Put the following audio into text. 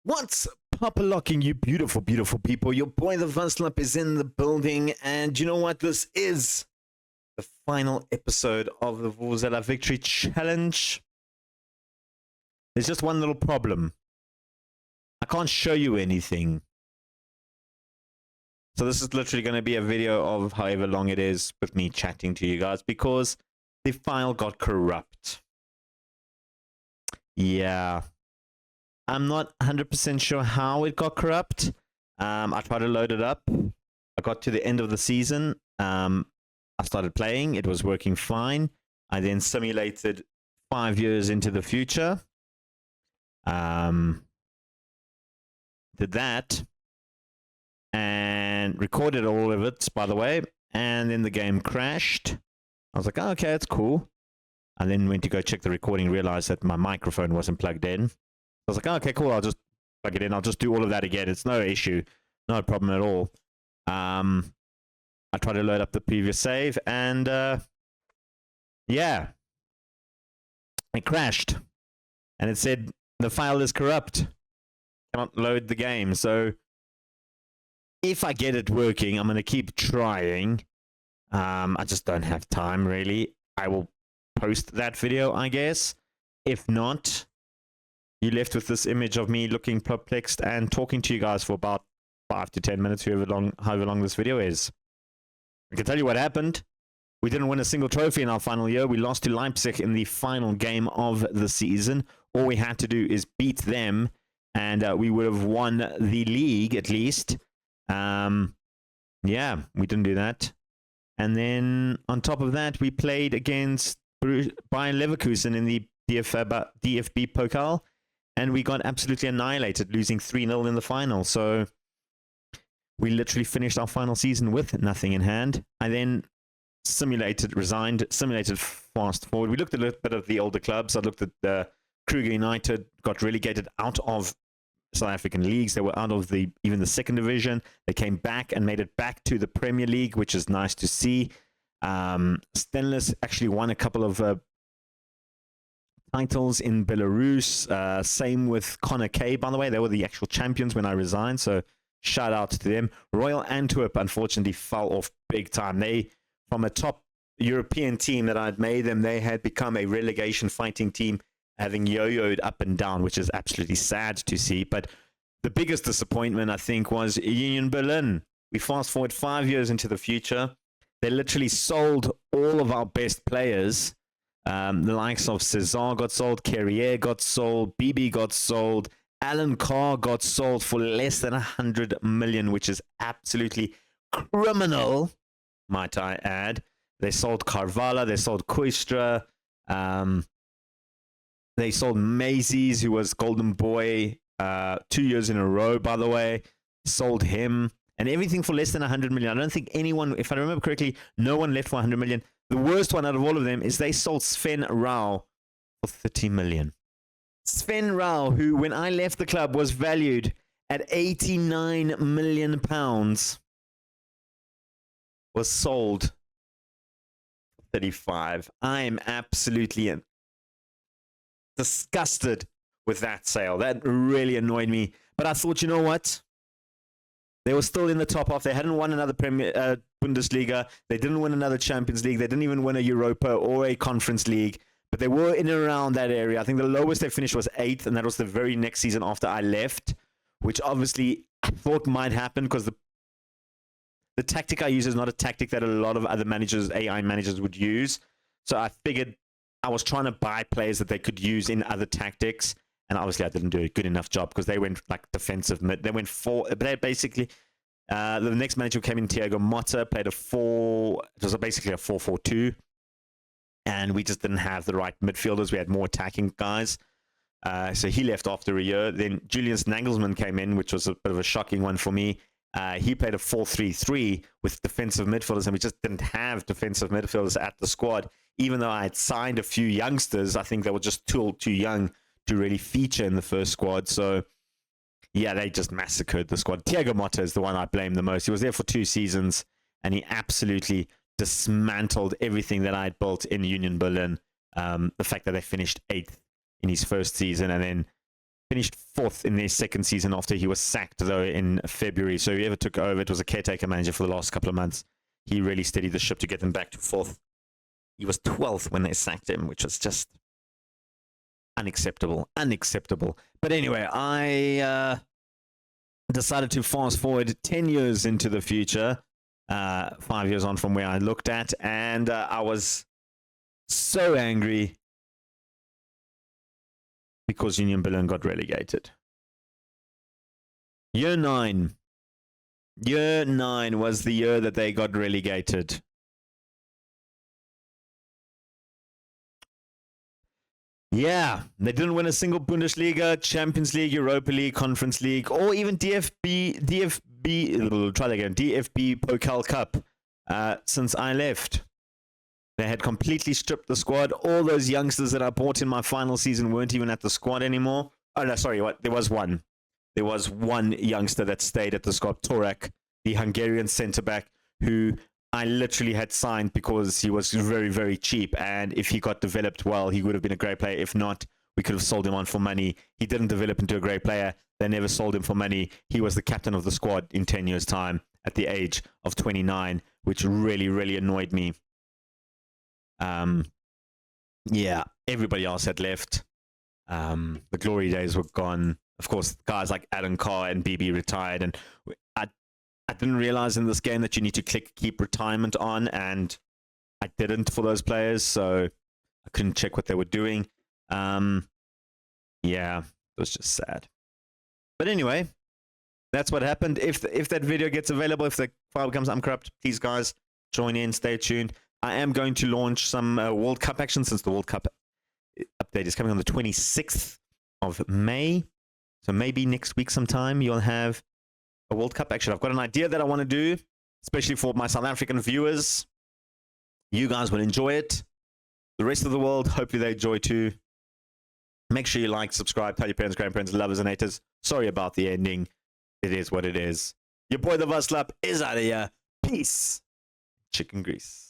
What's pop-a-locking, you beautiful, beautiful people? Your boy, the Vaslap, is in the building. And you know what? This is the final episode of the Vuvuzela Victory Challenge. There's just one little problem. I can't show you anything. So this is literally going to be a video of however long it is with me chatting to you guys because the file got corrupt. Yeah. I'm not 100% sure how it got corrupt. I tried to load it up. I got to the end of the season. I started playing. It was working fine. I then simulated 5 years into the future. Did that. And recorded all of it, by the way. And then the game crashed. I was like, oh, okay, that's cool. I then went to go check the recording, realized that my microphone wasn't plugged in. I was like, oh, okay, cool. I'll just plug it in. I'll just do all of that again. It's no issue. No problem at all. I tried to load up the previous save and yeah, it crashed. And it said the file is corrupt. Cannot load the game. So if I get it working, I'm going to keep trying. I just don't have time, really. I will post that video, I guess. If not, you're left with this image of me looking perplexed and talking to you guys for about 5 to 10 minutes, however long this video is. I can tell you what happened. We didn't win a single trophy in our final year. We lost to Leipzig in the final game of the season. All we had to do is beat them, and we would have won the league at least. Yeah, we didn't do that. And then on top of that, we played against Bayern Leverkusen in the DFB Pokal. And we got absolutely annihilated, losing 3-0 in the final. So we literally finished our final season with nothing in hand. I then resigned, simulated fast forward. We looked a little bit at the older clubs. I looked at Kruger United, got relegated out of South African leagues. They were out of even the second division. They came back and made it back to the Premier League, which is nice to see. Stenless actually won a couple of titles in Belarus. Same with Connor K, by the way. They were the actual champions when I resigned, so shout out to them. Royal Antwerp, unfortunately, fell off big time. They, from a top European team that I'd made them, they had become a relegation fighting team, having yo-yoed up and down, which is absolutely sad to see. But the biggest disappointment, I think, was Union Berlin. We fast forward 5 years into the future. They literally sold all of our best players. The likes of Cesar got sold, Carrier got sold, BB got sold, Alan Carr got sold for less than 100 million, which is absolutely criminal, might I add. They sold Carvalho, they sold Koistra, they sold Macy's, who was Golden Boy 2 years in a row, by the way, sold him, and everything for less than 100 million. I don't think anyone, if I remember correctly, no one left for 100 million. The worst one out of all of them is they sold Sven Rao for 30 million. Sven Rao, who when I left the club was valued at 89 million pounds, was sold for 35. I am absolutely disgusted with that sale. That really annoyed me. But I thought, you know what? They were still in the top half. They hadn't won another Bundesliga. They didn't win another Champions League. They didn't even win a Europa or a Conference League. But they were in and around that area. I think the lowest they finished was 8th, and that was the very next season after I left, which obviously I thought might happen because the tactic I use is not a tactic that a lot of other managers, AI managers, would use. So I figured I was trying to buy players that they could use in other tactics. And obviously, I didn't do a good enough job because they went like defensive mid. They went basically. The next manager came in, Thiago Motta, played it was basically a 4-4-2. And we just didn't have the right midfielders. We had more attacking guys. So he left after a year. Then Julius Nagelsmann came in, which was a bit of a shocking one for me. He played a 4-3-3 with defensive midfielders, and we just didn't have defensive midfielders at the squad. Even though I had signed a few youngsters, I think they were just too young to really feature in the first squad. So, yeah, they just massacred the squad. Thiago Motta is the one I blame the most. He was there for 2 seasons, and he absolutely dismantled everything that I had built in Union Berlin. The fact that they finished 8th in his first season and then Finished 4th in their second season after he was sacked, though, in February. So whoever took over, it was a caretaker manager for the last couple of months. He really steadied the ship to get them back to 4th. He was 12th when they sacked him, which was just unacceptable. Unacceptable. But anyway, I decided to fast forward 10 years into the future, 5 years on from where I looked at, and I was so angry because Union Berlin got relegated. Year 9 was the year that they got relegated. Yeah, they didn't win a single Bundesliga, Champions League, Europa League, Conference League, or even DFB Pokal Cup since I left. They had completely stripped the squad. All those youngsters that I bought in my final season weren't even at the squad anymore. Oh, no, sorry, what? There was one. There was one youngster that stayed at the squad, Torak, the Hungarian centre-back, who I literally had signed because he was very, very cheap. And if he got developed well, he would have been a great player. If not, we could have sold him on for money. He didn't develop into a great player. They never sold him for money. He was the captain of the squad in 10 years' time at the age of 29, which really, really annoyed me. Yeah, everybody else had left. The glory days were gone. Of course, guys like Adam Carr and BB retired, and I didn't realize in this game that you need to click keep retirement on, and I didn't for those players, so I couldn't check what they were doing. Yeah, it was just sad. But anyway, that's what happened. If that video gets available, if the file becomes uncorrupt, please guys join in, stay tuned. I am going to launch some World Cup action since the World Cup update is coming on the 26th of May. So maybe next week sometime you'll have a World Cup action. I've got an idea that I want to do, especially for my South African viewers. You guys will enjoy it. The rest of the world, hopefully they enjoy too. Make sure you like, subscribe, tell your parents, grandparents, lovers, and haters. Sorry about the ending. It is what it is. Your boy, the Vaslap, is out of here. Peace. Chicken grease.